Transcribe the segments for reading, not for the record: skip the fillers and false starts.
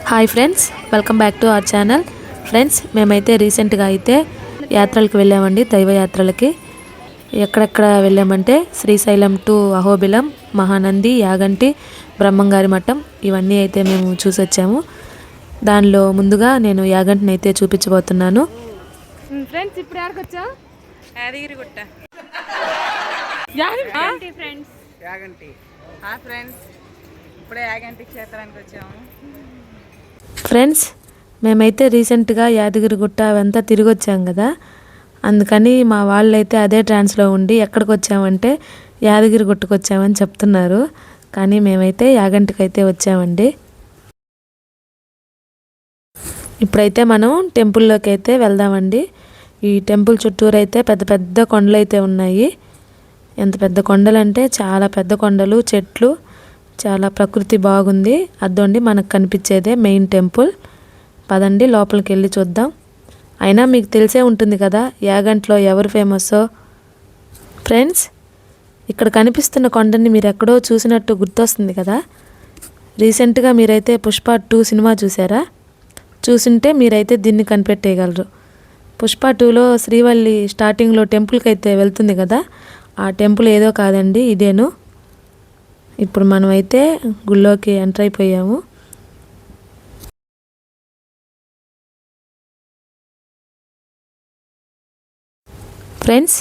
Hi friends, welcome back to our channel. Friends, మేమైతే రీసెంట్గా అయితే యాత్రలకు వెళ్ళామండి. దైవ యాత్రలకి ఎక్కడెక్కడ వెళ్ళామంటే శ్రీశైలం టు అహోబిలం, మహానంది, యాగంటి, బ్రహ్మంగారి మఠం ఇవన్నీ అయితే మేము చూసి వచ్చాము. దానిలో ముందుగా నేను యాగంటిని అయితే చూపించబోతున్నాను. ఫ్రెండ్స్, ఇప్పుడు యాదగిరిగుట్ట యాగంటి. ఫ్రెండ్స్, ఇప్పుడే యాగంటి క్షేత్రానికి వచ్చాము. ఫ్రెండ్స్, మేమైతే రీసెంట్గా యాదగిరిగుట్ట అవంతా తిరిగి వచ్చాం కదా, అందుకని మా వాళ్ళు అయితే అదే ట్రాన్స్లో ఉండి ఎక్కడికి వచ్చామంటే యాదగిరిగుట్టకు వచ్చామని చెప్తున్నారు. కానీ మేమైతే యాగంటికి అయితే వచ్చామండి. ఇప్పుడైతే మనం టెంపుల్లోకి అయితే వెళ్దామండి. ఈ టెంపుల్ చుట్టూరు అయితే పెద్ద పెద్ద కొండలు అయితే ఉన్నాయి. ఎంత పెద్ద కొండలు అంటే చాలా పెద్ద కొండలు, చెట్లు, చాలా ప్రకృతి బాగుంది. అదోండి మనకు కనిపించేదే మెయిన్ టెంపుల్. పదండి లోపలికి వెళ్ళి చూద్దాం. అయినా మీకు తెలిసే ఉంటుంది కదా యాగంట్లో ఎవరు ఫేమస్సో. ఫ్రెండ్స్, ఇక్కడ కనిపిస్తున్న కొండని మీరు ఎక్కడో చూసినట్టు గుర్తొస్తుంది కదా. రీసెంట్గా మీరైతే పుష్ప 2 సినిమా చూసారా? చూసింటే మీరైతే దీన్ని కనిపెట్టేయగలరు. పుష్ప 2లో శ్రీవల్లి స్టార్టింగ్లో టెంపుల్కి అయితే వెళ్తుంది కదా, ఆ టెంపుల్ ఏదో కాదండి, ఇదేను. ఇప్పుడు మనమైతే గుళ్ళోకి ఎంటర్ అయిపోయాము. ఫ్రెండ్స్,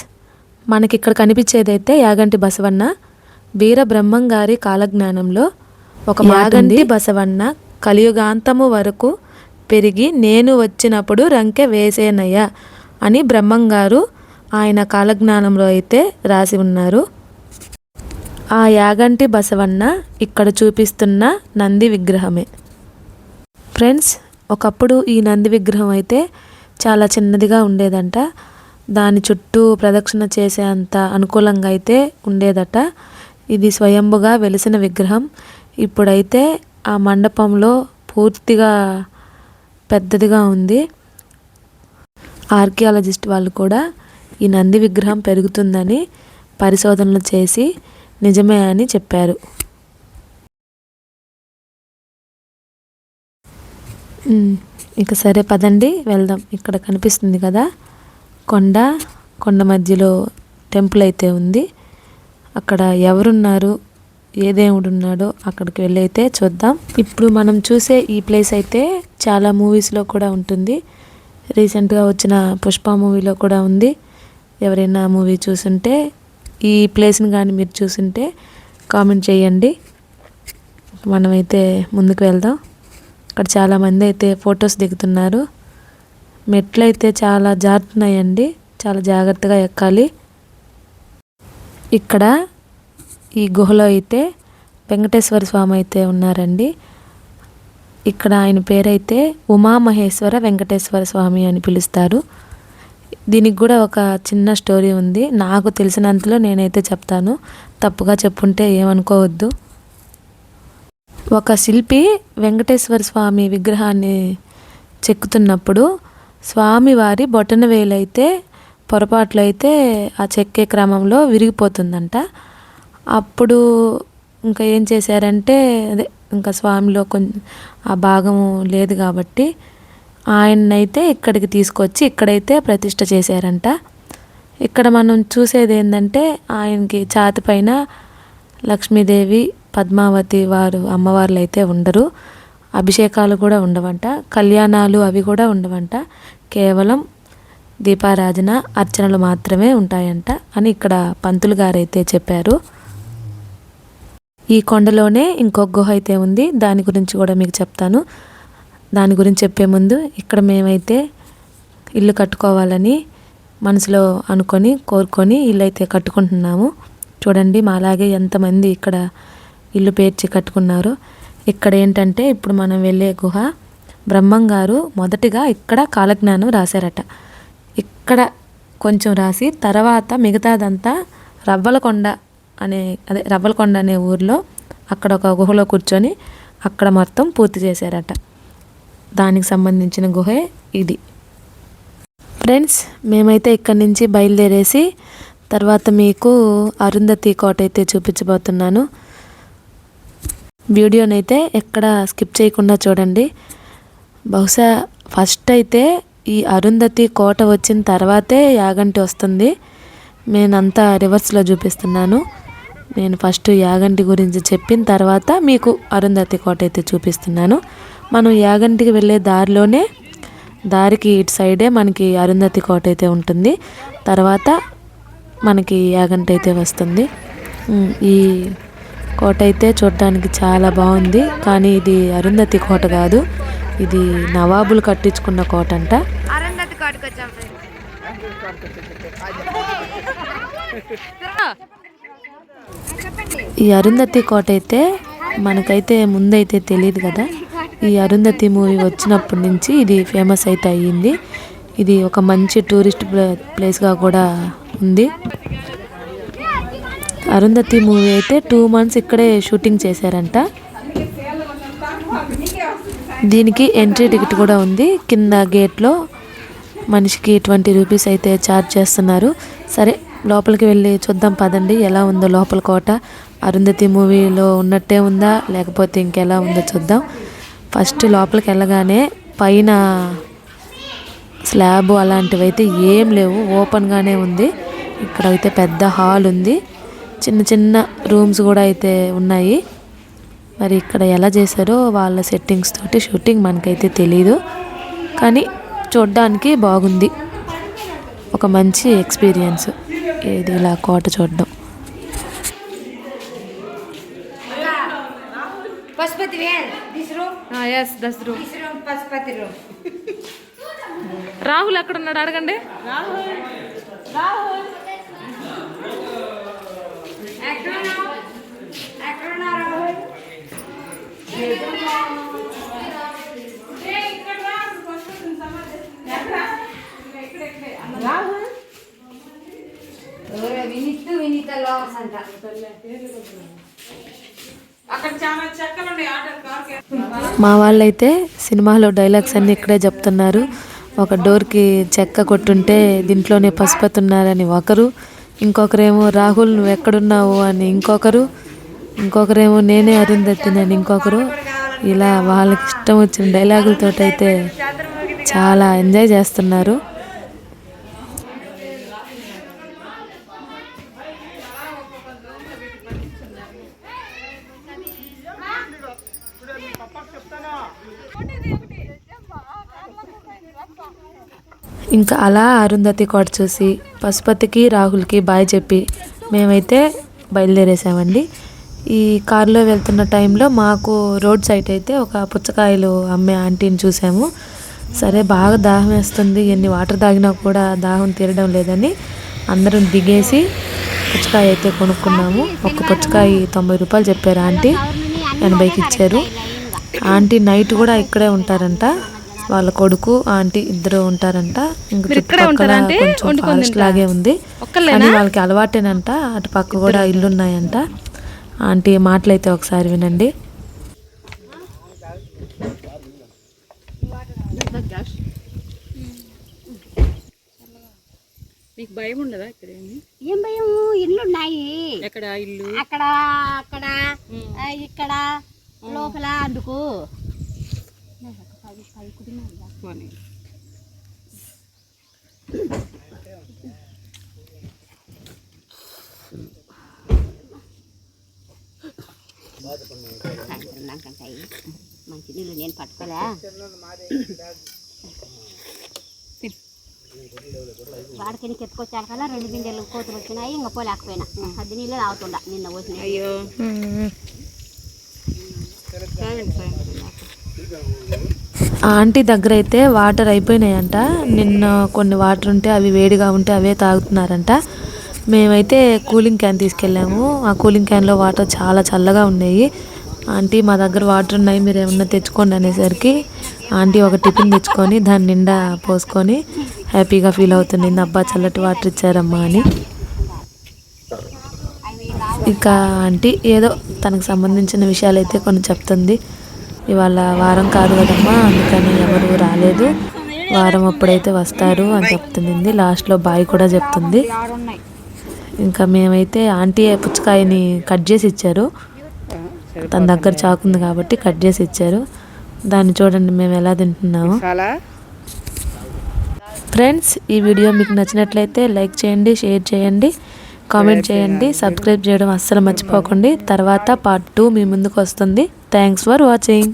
మనకి ఇక్కడ కనిపించేదైతే యాగంటి బసవన్న. వీర బ్రహ్మంగారి కాలజ్ఞానంలో ఒక యాగంటి బసవన్న కలియుగాంతము వరకు పెరిగి నేను వచ్చినప్పుడు రంకె వేసేనయ్య అని బ్రహ్మంగారు ఆయన కాలజ్ఞానంలో అయితే రాసి ఉన్నారు. ఆ యాగంటి బసవన్న ఇక్కడ చూపిస్తున్న నంది విగ్రహమే. ఫ్రెండ్స్, ఒకప్పుడు ఈ నంది విగ్రహం అయితే చాలా చిన్నదిగా ఉండేదంట. దాని చుట్టూ ప్రదక్షిణ చేసే అంత అనుకూలంగా అయితే ఉండేదట. ఇది స్వయంభుగా వెలిసిన విగ్రహం. ఇప్పుడైతే ఆ మండపంలో పూర్తిగా పెద్దదిగా ఉంది. ఆర్కియాలజిస్ట్ వాళ్ళు కూడా ఈ నంది విగ్రహం పెరుగుతుందని పరిశోధనలు చేసి నిజమే అని చెప్పారు. ఇక సరే పదండి వెళ్దాం. ఇక్కడ కనిపిస్తుంది కదా కొండ మధ్యలో టెంపుల్ అయితే ఉంది. అక్కడ ఎవరున్నారు, ఏ దేవుడు ఉన్నాడో అక్కడికి వెళ్ళి అయితే చూద్దాం. ఇప్పుడు మనం చూసే ఈ ప్లేస్ అయితే చాలా మూవీస్లో కూడా ఉంటుంది. రీసెంట్గా వచ్చిన పుష్ప మూవీలో కూడా ఉంది. ఎవరైనా మూవీ చూసుంటే ఈ ప్లేస్ని కానీ మీరు చూసుంటే కామెంట్ చేయండి. మనమైతే ముందుకు వెళ్దాం. అక్కడ చాలామంది అయితే ఫొటోస్ దిగుతున్నారు. మెట్లు అయితే చాలా జారుతున్నాయండి, చాలా జాగ్రత్తగా ఎక్కాలి. ఇక్కడ ఈ గుహలో అయితే వెంకటేశ్వర స్వామి అయితే ఉన్నారండి. ఇక్కడ ఆయన పేరైతే ఉమామహేశ్వర వెంకటేశ్వర స్వామి అని పిలుస్తారు. దీనికి కూడా ఒక చిన్న స్టోరీ ఉంది. నాకు తెలిసినంతలో నేనైతే చెప్తాను, తప్పుగా చెప్పుంటే ఏమనుకోవద్దు. ఒక శిల్పి వెంకటేశ్వర స్వామి విగ్రహాన్ని చెక్కుతున్నప్పుడు స్వామివారి బొటన వేలైతే పొరపాట్లు అయితే ఆ చెక్కే క్రమంలో విరిగిపోతుందంట. అప్పుడు ఇంకా ఏం చేశారంటే ఇంకా స్వామిలో కొంచెం ఆ భాగము లేదు కాబట్టి ఆయన్నైతే ఇక్కడికి తీసుకొచ్చి ఇక్కడైతే ప్రతిష్ఠ చేశారంట. ఇక్కడ మనం చూసేది ఏంటంటే ఆయనకి ఛాతి పైన లక్ష్మీదేవి, పద్మావతి వారు అమ్మవార్లు అయితే ఉండరు. అభిషేకాలు కూడా ఉండవంట, కళ్యాణాలు అవి కూడా ఉండవంట. కేవలం దీపారాధన, అర్చనలు మాత్రమే ఉంటాయంట అని ఇక్కడ పంతులు గారు అయితే చెప్పారు. ఈ కొండలోనే ఇంకొక గుహ అయితే ఉంది, దాని గురించి కూడా మీకు చెప్తాను. దాని గురించి చెప్పే ముందు ఇక్కడ మేమైతే ఇల్లు కట్టుకోవాలని మనసులో అనుకొని కోరుకొని ఇల్లు అయితే కట్టుకుంటున్నాము. చూడండి మాలాగే ఎంతమంది ఇక్కడ ఇల్లు పేర్చి కట్టుకున్నారు. ఇక్కడ ఏంటంటే ఇప్పుడు మనం వెళ్ళే గుహ బ్రహ్మంగారు మొదటిగా ఇక్కడ కాలజ్ఞానం రాశారట. ఇక్కడ కొంచెం రాసి తర్వాత మిగతాదంతా రవ్వలకొండ అనే ఊర్లో అక్కడ ఒక గుహలో కూర్చొని అక్కడ మొత్తం పూర్తి చేశారట. దానికి సంబంధించిన గుహే ఇది. ఫ్రెండ్స్, మేమైతే ఇక్కడి నుంచి బయలుదేరేసి తర్వాత మీకు అరుంధతి కోట అయితే చూపించబోతున్నాను. వీడియోనైతే ఎక్కడ స్కిప్ చేయకుండా చూడండి. బహుశా ఫస్ట్ అయితే ఈ అరుంధతి కోట వచ్చిన తర్వాతే యాగంటి వస్తుంది. నేనంతా రివర్స్లో చూపిస్తున్నాను. నేను ఫస్ట్ యాగంటి గురించి చెప్పిన తర్వాత మీకు అరుంధతి కోట అయితే చూపిస్తున్నాను. మనం యాగంటికి వెళ్ళే దారికి ఇటు సైడే మనకి అరుంధతి కోట అయితే ఉంటుంది. తర్వాత మనకి యాగంటి అయితే వస్తుంది. ఈ కోట అయితే చూడటానికి చాలా బాగుంది. కానీ ఇది అరుంధతి కోట కాదు, ఇది నవాబులు కట్టించుకున్న కోట అంట. అరుంధతి కోటకి వచ్చాం ఈ అరుంధతి కోట అయితే మనకైతే ముందైతే తెలియదు కదా. ఈ అరుంధతి మూవీ వచ్చినప్పటి నుంచి ఇది ఫేమస్ అయితే అయ్యింది. ఇది ఒక మంచి టూరిస్ట్ ప్లేస్గా కూడా ఉంది. అరుంధతి మూవీ అయితే 2 months ఇక్కడే షూటింగ్ చేశారంట. దీనికి ఎంట్రీ టికెట్ కూడా ఉంది. కింద గేట్లో మనిషికి 20 రూపీస్ అయితే ఛార్జ్ చేస్తున్నారు. సరే లోపలికి వెళ్ళి చూద్దాం పదండి, ఎలా ఉందో లోపల కోట. అరుంధతి మూవీలో ఉన్నట్టే ఉందా లేకపోతే ఇంకెలా ఉందో చూద్దాం. ఫస్ట్ లోపలికి వెళ్ళగానే పైన స్లాబ్ అలాంటివి అయితే ఏం లేవు, ఓపెన్గానే ఉంది. ఇక్కడ అయితే పెద్ద హాల్ ఉంది, చిన్న చిన్న రూమ్స్ కూడా అయితే ఉన్నాయి. మరి ఇక్కడ ఎలా చేశారో వాళ్ళ సెట్టింగ్స్ తోటి షూటింగ్ మనకైతే తెలీదు, కానీ చూడ్డానికి బాగుంది. ఒక మంచి ఎక్స్పీరియన్స్ ఇది ఇలా కోట చూడడం. పశుపతి పశుపతి రాహుల్ ఎక్కడ ఉన్నాడు అడగండి. వినీత లాస్ అంట. మా వాళ్ళైతే సినిమాలో డైలాగ్స్ అన్నీ ఇక్కడే చెప్తున్నారు. ఒక డోర్కి చెక్క కొట్టుంటే దీంట్లోనే పశుపతి ఉన్నారని ఒకరు, ఇంకొకరేమో రాహుల్ నువ్వు ఎక్కడున్నావు అని ఇంకొకరేమో నేనే అరుంధతిని అని ఇంకొకరు. ఇలా వాళ్ళకి ఇష్టం వచ్చిన డైలాగులతో అయితే చాలా ఎంజాయ్ చేస్తున్నారు. ఇంకా అలా అరుంధతి కోట చూసి పశుపతికి రాహుల్కి బాయ్ చెప్పి మేమైతే బయలుదేరేసామండి. ఈ కారులో వెళ్తున్న టైంలో మాకు రోడ్ సైడ్ అయితే ఒక పుచ్చకాయలు అమ్మే ఆంటీని చూసాము. సరే బాగా దాహం వేస్తుంది, ఎన్ని వాటర్ తాగినా కూడా దాహం తీరడం లేదని అందరం దిగేసి పుచ్చకాయ అయితే కొనుక్కున్నాము. ఒక పుచ్చకాయ 90 రూపాయలు చెప్పారు ఆంటీ, 80కి ఇచ్చారు. ఆంటీ నైట్ కూడా ఇక్కడే ఉంటారంట, వాళ్ళ కొడుకు ఆంటీ ఇద్దరు ఉంటారంట. ఇంకా చుట్టుపక్కల కొంచెం ఫారెస్ట్ లాగే ఉంది, కానీ వాళ్ళకి అలవాటేనంట. అటు పక్క కూడా ఇల్లు ఉన్నాయంట. ఆంటీ మాటలైతే ఒకసారి వినండి. మీకు భయం ఉండదా ఇక్కడ? ఏం భయం, ఇల్లు ఉన్నాయి. ఎక్కడ ఇల్లు? అక్కడ అక్కడ ఇక్కడ లోపల. అందుకు మంచి నీళ్ళు నేను పట్టుకోలే. వాడికి ఎత్తుకొచ్చాను కదా, 2 బిందెలు కోతులు వచ్చినాయి. ఇంకా పోలేకపోయినా 10 నీళ్ళు తాగుతుండ నిన్న వచ్చినాయి. అయ్యో ఆంటీ దగ్గర అయితే వాటర్ అయిపోయినాయంట. నిన్న కొన్ని వాటర్ ఉంటే అవి వేడిగా ఉంటే అవే తాగుతున్నారంట. మేమైతే కూలింగ్ క్యాన్ తీసుకెళ్ళాము. ఆ కూలింగ్ క్యాన్లో వాటర్ చాలా చల్లగా ఉన్నాయి. ఆంటీ మా దగ్గర వాటర్ ఉన్నాయి, మీరు ఏమన్నా తెచ్చుకోండి అనేసరికి ఆంటీ ఒక టిఫిన్ తెచ్చుకొని దాని నిండా పోసుకొని హ్యాపీగా ఫీల్ అవుతుంది. అబ్బా చల్లటి వాటర్ ఇచ్చారమ్మా అని. ఇంకా ఆంటీ ఏదో తనకు సంబంధించిన విషయాలు అయితే కొన్ని చెప్తుంది. ఇవాళ వారం కాదు కదమ్మా, అందుకని ఎవరు రాలేదు, వారం అప్పుడైతే వస్తారు అని చెప్తుంది. లాస్ట్లో బాయ్ కూడా చెప్తుంది. ఇంకా మేమైతే ఆంటీ పుచ్చకాయని కట్ చేసి ఇచ్చారు. తన దగ్గర చాకు ఉంది కాబట్టి కట్ చేసి ఇచ్చారు. దాన్ని చూడండి మేము ఎలా తింటున్నాము. ఫ్రెండ్స్, ఈ వీడియో మీకు నచ్చినట్లయితే లైక్ చేయండి, షేర్ చేయండి, కామెంట్ చేయండి, సబ్స్క్రైబ్ చేయడం అస్సలు మర్చిపోకండి. తర్వాత పార్ట్ 2 మీ ముందుకు వస్తుంది. Thanks for watching.